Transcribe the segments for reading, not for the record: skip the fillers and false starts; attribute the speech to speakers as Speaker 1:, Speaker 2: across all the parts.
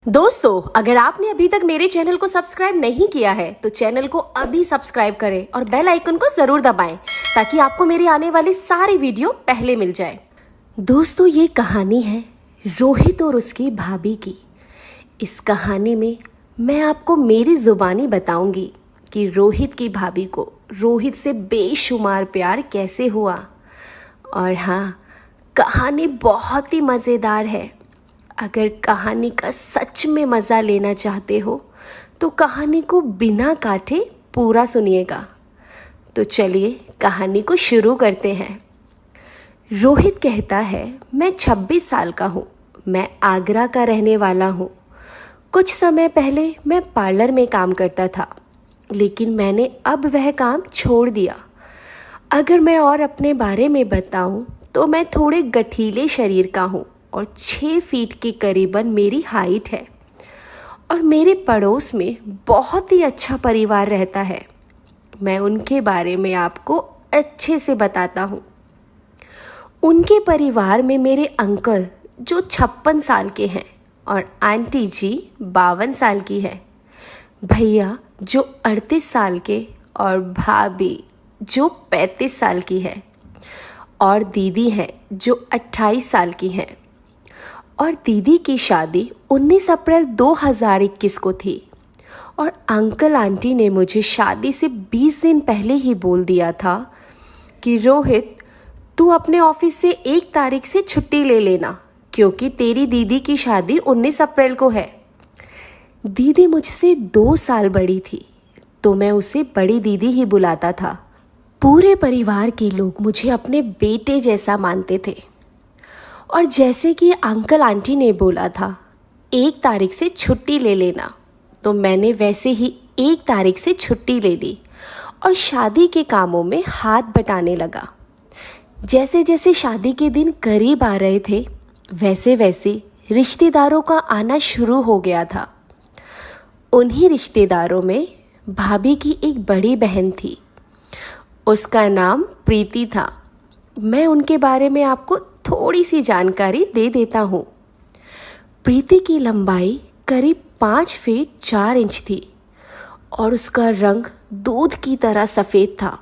Speaker 1: दोस्तों, अगर आपने अभी तक मेरे चैनल को सब्सक्राइब नहीं किया है तो चैनल को अभी सब्सक्राइब करें और बेल आइकन को ज़रूर दबाएं ताकि आपको मेरी आने वाली सारी वीडियो पहले मिल जाए। दोस्तों, ये कहानी है रोहित और उसकी भाभी की। इस कहानी में मैं आपको मेरी ज़ुबानी बताऊंगी कि रोहित की भाभी को रोहित से बेशुमार प्यार कैसे हुआ। और हाँ, कहानी बहुत ही मज़ेदार है। अगर कहानी का सच में मज़ा लेना चाहते हो तो कहानी को बिना काटे पूरा सुनिएगा। तो चलिए कहानी को शुरू करते हैं। रोहित कहता है, मैं 26 साल का हूँ, मैं आगरा का रहने वाला हूँ। कुछ समय पहले मैं पार्लर में काम करता था, लेकिन मैंने अब वह काम छोड़ दिया। अगर मैं और अपने बारे में बताऊँ तो मैं थोड़े गठीले शरीर का हूँ और 6 फीट के करीबन मेरी हाइट है। और मेरे पड़ोस में बहुत ही अच्छा परिवार रहता है। मैं उनके बारे में आपको अच्छे से बताता हूँ। उनके परिवार में मेरे अंकल जो 56 साल के हैं और आंटी जी 52 साल की है, भैया जो 38 साल के और भाभी जो 35 साल की है, और दीदी है जो 28 साल की है। और दीदी की शादी 19 अप्रैल 2021 को थी। और अंकल आंटी ने मुझे शादी से 20 दिन पहले ही बोल दिया था कि रोहित, तू अपने ऑफिस से 1 तारीख से छुट्टी ले लेना क्योंकि तेरी दीदी की शादी 19 अप्रैल को है। दीदी मुझसे 2 साल बड़ी थी तो मैं उसे बड़ी दीदी ही बुलाता था। पूरे परिवार के लोग मुझे अपने बेटे जैसा मानते थे। और जैसे कि अंकल आंटी ने बोला था 1 तारीख से छुट्टी ले लेना, तो मैंने वैसे ही 1 तारीख से छुट्टी ले ली और शादी के कामों में हाथ बटाने लगा। जैसे जैसे शादी के दिन करीब आ रहे थे वैसे वैसे रिश्तेदारों का आना शुरू हो गया था। उन्हीं रिश्तेदारों में भाभी की एक बड़ी बहन थी। उसका नाम प्रीति था। मैं उनके बारे में आपको थोड़ी सी जानकारी दे देता हूँ। प्रीति की लंबाई करीब 5 फीट 4 इंच थी और उसका रंग दूध की तरह सफ़ेद था।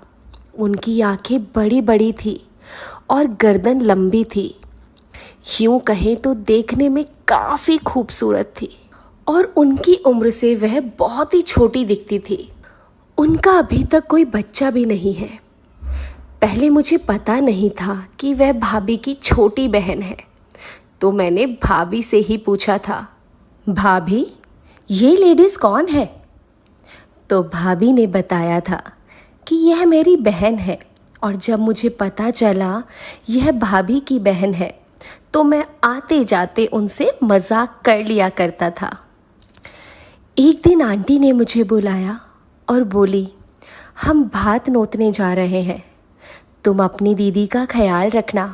Speaker 1: उनकी आंखें बड़ी बड़ी थी और गर्दन लंबी थी। यूँ कहें तो देखने में काफ़ी खूबसूरत थी और उनकी उम्र से वह बहुत ही छोटी दिखती थी। उनका अभी तक कोई बच्चा भी नहीं है। पहले मुझे पता नहीं था कि वह भाभी की छोटी बहन है, तो मैंने भाभी से ही पूछा था, भाभी ये लेडीज़ कौन है? तो भाभी ने बताया था कि यह मेरी बहन है। और जब मुझे पता चला यह भाभी की बहन है तो मैं आते जाते उनसे मजाक कर लिया करता था। एक दिन आंटी ने मुझे बुलाया और बोली, हम भात नोतने जा रहे हैं, तुम अपनी दीदी का ख्याल रखना।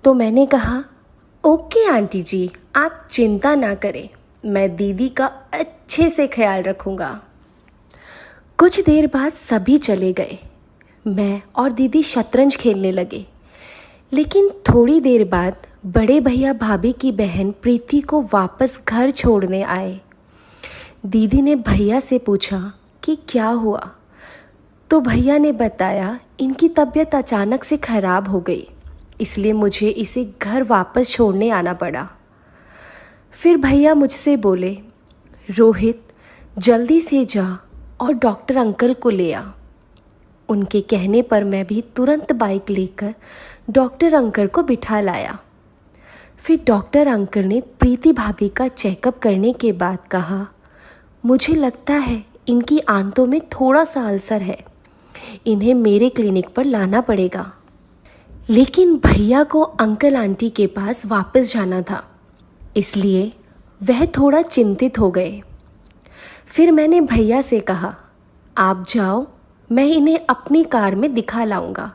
Speaker 1: तो मैंने कहा, ओके आंटी जी, आप चिंता ना करें, मैं दीदी का अच्छे से ख्याल रखूँगा। कुछ देर बाद सभी चले गए। मैं और दीदी शतरंज खेलने लगे। लेकिन थोड़ी देर बाद बड़े भैया भाभी की बहन प्रीति को वापस घर छोड़ने आए। दीदी ने भैया से पूछा कि क्या हुआ, तो भैया ने बताया इनकी तबीयत अचानक से ख़राब हो गई, इसलिए मुझे इसे घर वापस छोड़ने आना पड़ा। फिर भैया मुझसे बोले, रोहित जल्दी से जा और डॉक्टर अंकल को ले आ। उनके कहने पर मैं भी तुरंत बाइक लेकर डॉक्टर अंकल को बिठा लाया। फिर डॉक्टर अंकल ने प्रीति भाभी का चेकअप करने के बाद कहा, मुझे लगता है इनकी आंतों में थोड़ा सा अल्सर है, इन्हें मेरे क्लिनिक पर लाना पड़ेगा। लेकिन भैया को अंकल आंटी के पास वापस जाना था, इसलिए वह थोड़ा चिंतित हो गए। फिर मैंने भैया से कहा, आप जाओ, मैं इन्हें अपनी कार में दिखा लाऊंगा।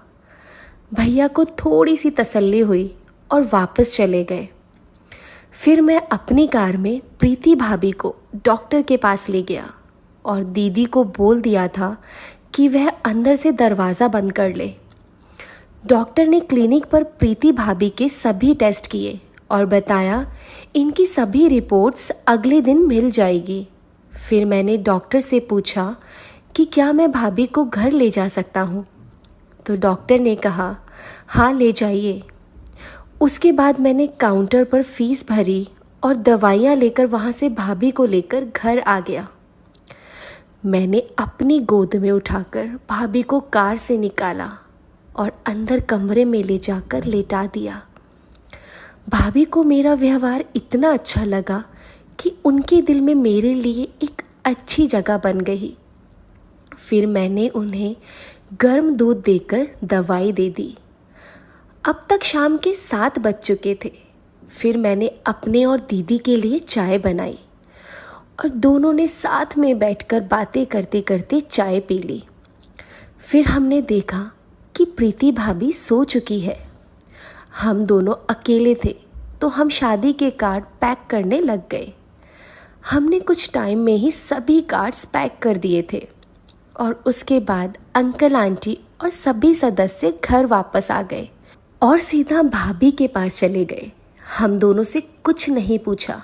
Speaker 1: भैया को थोड़ी सी तसल्ली हुई और वापस चले गए। फिर मैं अपनी कार में प्रीति भाभी को डॉक्टर के पास ले गया और दीदी को बोल दिया था कि वह अंदर से दरवाज़ा बंद कर ले। डॉक्टर ने क्लिनिक पर प्रीति भाभी के सभी टेस्ट किए और बताया इनकी सभी रिपोर्ट्स अगले दिन मिल जाएगी। फिर मैंने डॉक्टर से पूछा कि क्या मैं भाभी को घर ले जा सकता हूँ, तो डॉक्टर ने कहा हाँ ले जाइए। उसके बाद मैंने काउंटर पर फीस भरी और दवाइयाँ लेकर वहाँ से भाभी को लेकर घर आ गया। मैंने अपनी गोद में उठाकर भाभी को कार से निकाला और अंदर कमरे में ले जाकर लेटा दिया। भाभी को मेरा व्यवहार इतना अच्छा लगा कि उनके दिल में मेरे लिए एक अच्छी जगह बन गई। फिर मैंने उन्हें गर्म दूध देकर दवाई दे दी। अब तक शाम के 7 बज चुके थे। फिर मैंने अपने और दीदी के लिए चाय बनाई और दोनों ने साथ में बैठकर बातें करते करते चाय पी ली। फिर हमने देखा कि प्रीति भाभी सो चुकी है। हम दोनों अकेले थे तो हम शादी के कार्ड पैक करने लग गए। हमने कुछ टाइम में ही सभी कार्ड्स पैक कर दिए थे और उसके बाद अंकल आंटी और सभी सदस्य घर वापस आ गए और सीधा भाभी के पास चले गए। हम दोनों से कुछ नहीं पूछा।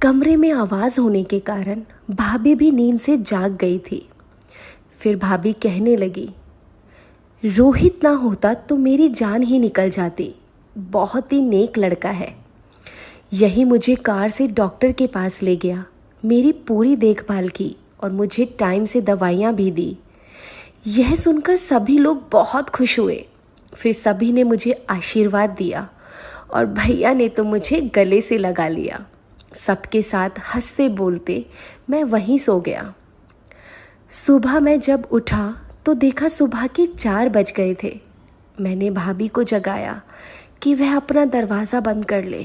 Speaker 1: कमरे में आवाज़ होने के कारण भाभी भी नींद से जाग गई थी। फिर भाभी कहने लगी, रोहित ना होता तो मेरी जान ही निकल जाती। बहुत ही नेक लड़का है। यही मुझे कार से डॉक्टर के पास ले गया, मेरी पूरी देखभाल की और मुझे टाइम से दवाइयाँ भी दी। यह सुनकर सभी लोग बहुत खुश हुए। फिर सभी ने मुझे आशीर्वाद दिया और भैया ने तो मुझे गले से लगा लिया। सबके साथ हंसते बोलते मैं वहीं सो गया। सुबह मैं जब उठा तो देखा सुबह के 4 बज गए थे। मैंने भाभी को जगाया कि वह अपना दरवाज़ा बंद कर ले,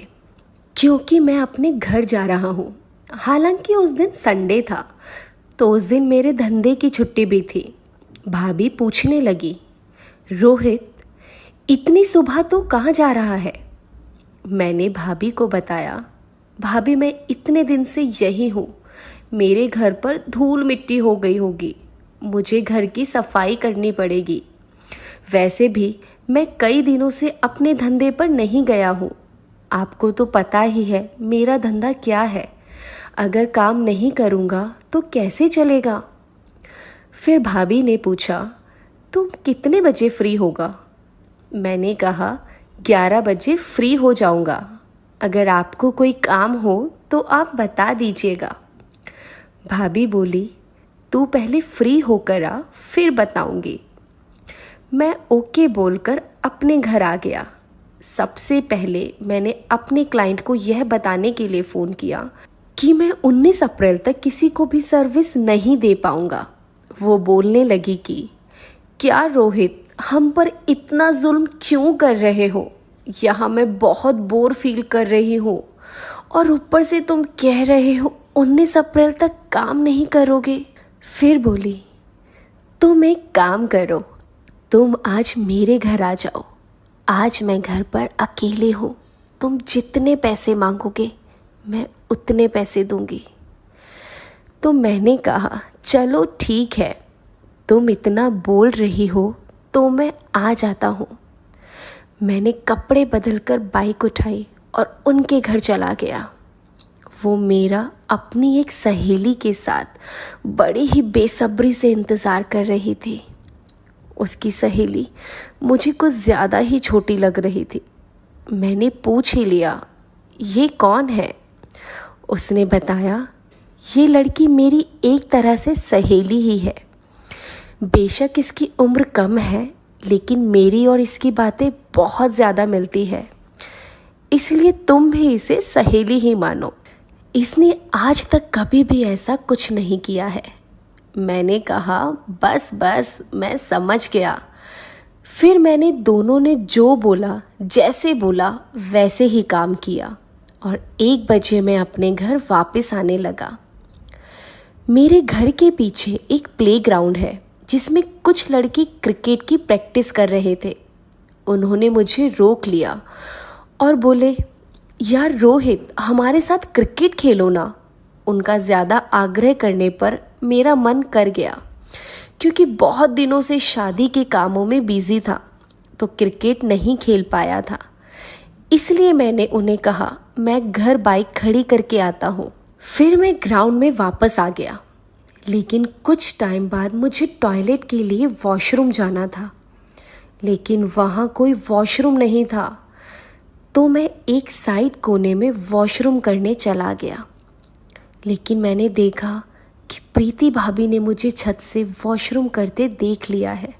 Speaker 1: क्योंकि मैं अपने घर जा रहा हूँ। हालांकि उस दिन संडे था तो उस दिन मेरे धंधे की छुट्टी भी थी। भाभी पूछने लगी, रोहित इतनी सुबह तो कहाँ जा रहा है? मैंने भाभी को बताया, भाभी मैं इतने दिन से यही हूँ, मेरे घर पर धूल मिट्टी हो गई होगी, मुझे घर की सफाई करनी पड़ेगी। वैसे भी मैं कई दिनों से अपने धंधे पर नहीं गया हूँ। आपको तो पता ही है मेरा धंधा क्या है, अगर काम नहीं करूँगा तो कैसे चलेगा। फिर भाभी ने पूछा, तुम कितने बजे फ्री होगा? मैंने कहा 11 बजे फ्री हो जाऊंगा। अगर आपको कोई काम हो तो आप बता दीजिएगा। भाभी बोली, तू पहले फ्री होकर आ, फिर बताऊंगी। मैं ओके बोलकर अपने घर आ गया। सबसे पहले मैंने अपने क्लाइंट को यह बताने के लिए फ़ोन किया कि मैं 19 अप्रैल तक किसी को भी सर्विस नहीं दे पाऊंगा। वो बोलने लगी कि क्या रोहित, हम पर इतना जुल्म क्यों कर रहे हो? यहाँ मैं बहुत बोर फील कर रही हूँ और ऊपर से तुम कह रहे हो 19 अप्रैल तक काम नहीं करोगे। फिर बोली, तुम एक काम करो, तुम आज मेरे घर आ जाओ। आज मैं घर पर अकेले हूँ, तुम जितने पैसे मांगोगे मैं उतने पैसे दूंगी। तो मैंने कहा, चलो ठीक है, तुम इतना बोल रही हो तो मैं आ जाता हूँ। मैंने कपड़े बदलकर बाइक उठाई और उनके घर चला गया। वो मेरा अपनी एक सहेली के साथ बड़ी ही बेसब्री से इंतज़ार कर रही थी। उसकी सहेली मुझे कुछ ज़्यादा ही छोटी लग रही थी। मैंने पूछ ही लिया, ये कौन है? उसने बताया, ये लड़की मेरी एक तरह से सहेली ही है। बेशक इसकी उम्र कम है, लेकिन मेरी और इसकी बातें बहुत ज़्यादा मिलती है, इसलिए तुम भी इसे सहेली ही मानो। इसने आज तक कभी भी ऐसा कुछ नहीं किया है। मैंने कहा, बस बस मैं समझ गया। फिर मैंने दोनों ने जो बोला, जैसे बोला वैसे ही काम किया और 1 बजे मैं अपने घर वापस आने लगा। मेरे घर के पीछे एक प्लेग्राउंड है जिसमें कुछ लड़के क्रिकेट की प्रैक्टिस कर रहे थे। उन्होंने मुझे रोक लिया और बोले, यार रोहित, हमारे साथ क्रिकेट खेलो ना। उनका ज़्यादा आग्रह करने पर मेरा मन कर गया, क्योंकि बहुत दिनों से शादी के कामों में बिजी था तो क्रिकेट नहीं खेल पाया था। इसलिए मैंने उन्हें कहा मैं घर बाइक खड़ी करके आता हूँ। फिर मैं ग्राउंड में वापस आ गया, लेकिन कुछ टाइम बाद मुझे टॉयलेट के लिए वॉशरूम जाना था, लेकिन वहाँ कोई वॉशरूम नहीं था। तो मैं एक साइड कोने में वॉशरूम करने चला गया, लेकिन मैंने देखा कि प्रीति भाभी ने मुझे छत से वॉशरूम करते देख लिया है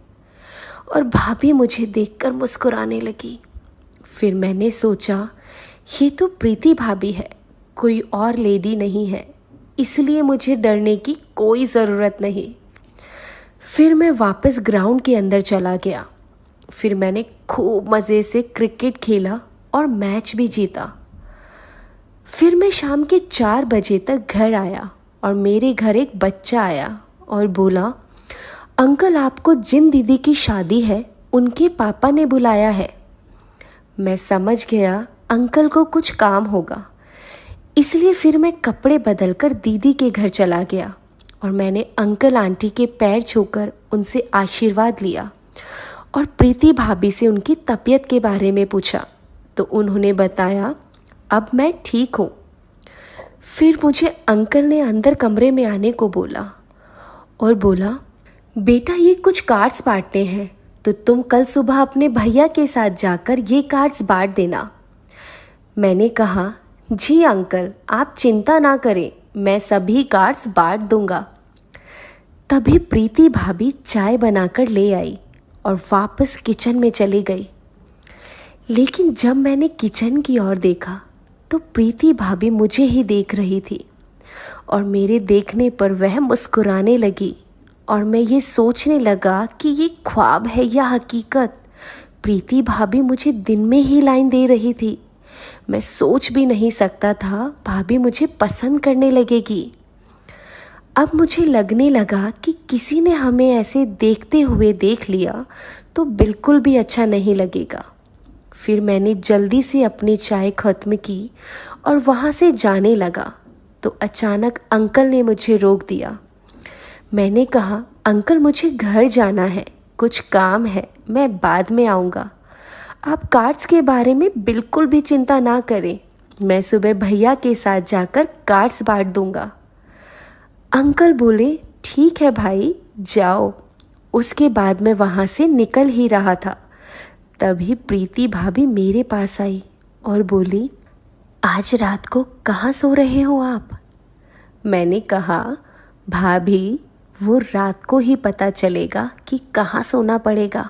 Speaker 1: और भाभी मुझे देखकर मुस्कुराने लगी। फिर मैंने सोचा ये तो प्रीति भाभी है, कोई और लेडी नहीं है, इसलिए मुझे डरने की कोई ज़रूरत नहीं। फिर मैं वापस ग्राउंड के अंदर चला गया। फिर मैंने खूब मज़े से क्रिकेट खेला और मैच भी जीता। फिर मैं शाम के 4 बजे तक घर आया और मेरे घर एक बच्चा आया और बोला, अंकल आपको जिन दीदी की शादी है उनके पापा ने बुलाया है। मैं समझ गया अंकल को कुछ काम होगा, इसलिए फिर मैं कपड़े बदलकर दीदी के घर चला गया और मैंने अंकल आंटी के पैर छूकर उनसे आशीर्वाद लिया और प्रीति भाभी से उनकी तबीयत के बारे में पूछा तो उन्होंने बताया अब मैं ठीक हूँ। फिर मुझे अंकल ने अंदर कमरे में आने को बोला और बोला, बेटा ये कुछ कार्ड्स बांटने हैं, तो तुम कल सुबह अपने भैया के साथ जाकर ये कार्ड्स बांट देना। मैंने कहा, जी अंकल आप चिंता ना करें, मैं सभी कार्ड्स बांट दूंगा। तभी प्रीति भाभी चाय बनाकर ले आई और वापस किचन में चली गई। लेकिन जब मैंने किचन की ओर देखा तो प्रीति भाभी मुझे ही देख रही थी और मेरे देखने पर वह मुस्कुराने लगी और मैं ये सोचने लगा कि ये ख्वाब है या हकीकत। प्रीति भाभी मुझे दिन में ही लाइन दे रही थी। मैं सोच भी नहीं सकता था भाभी मुझे पसंद करने लगेगी। अब मुझे लगने लगा कि किसी ने हमें ऐसे देखते हुए देख लिया तो बिल्कुल भी अच्छा नहीं लगेगा। फिर मैंने जल्दी से अपनी चाय ख़त्म की और वहाँ से जाने लगा तो अचानक अंकल ने मुझे रोक दिया। मैंने कहा, अंकल मुझे घर जाना है, कुछ काम है, मैं बाद में आऊँगा। आप कार्ड्स के बारे में बिल्कुल भी चिंता ना करें, मैं सुबह भैया के साथ जाकर कार्ड्स बांट दूँगा। अंकल बोले, ठीक है भाई जाओ। उसके बाद मैं वहाँ से निकल ही रहा था, तभी प्रीति भाभी मेरे पास आई और बोली, आज रात को कहाँ सो रहे हो आप? मैंने कहा, भाभी वो रात को ही पता चलेगा कि कहाँ सोना पड़ेगा।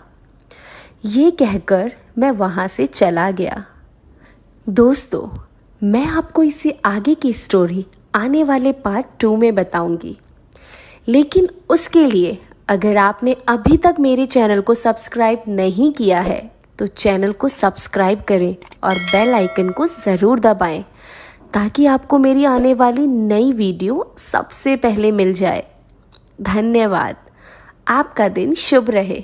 Speaker 1: ये कहकर मैं वहाँ से चला गया। दोस्तों, मैं आपको इससे आगे की स्टोरी आने वाले पार्ट 2 में बताऊंगी, लेकिन उसके लिए अगर आपने अभी तक मेरे चैनल को सब्सक्राइब नहीं किया है तो चैनल को सब्सक्राइब करें और बेल आइकन को ज़रूर दबाएं ताकि आपको मेरी आने वाली नई वीडियो सबसे पहले मिल जाए। धन्यवाद। आपका दिन शुभ रहे।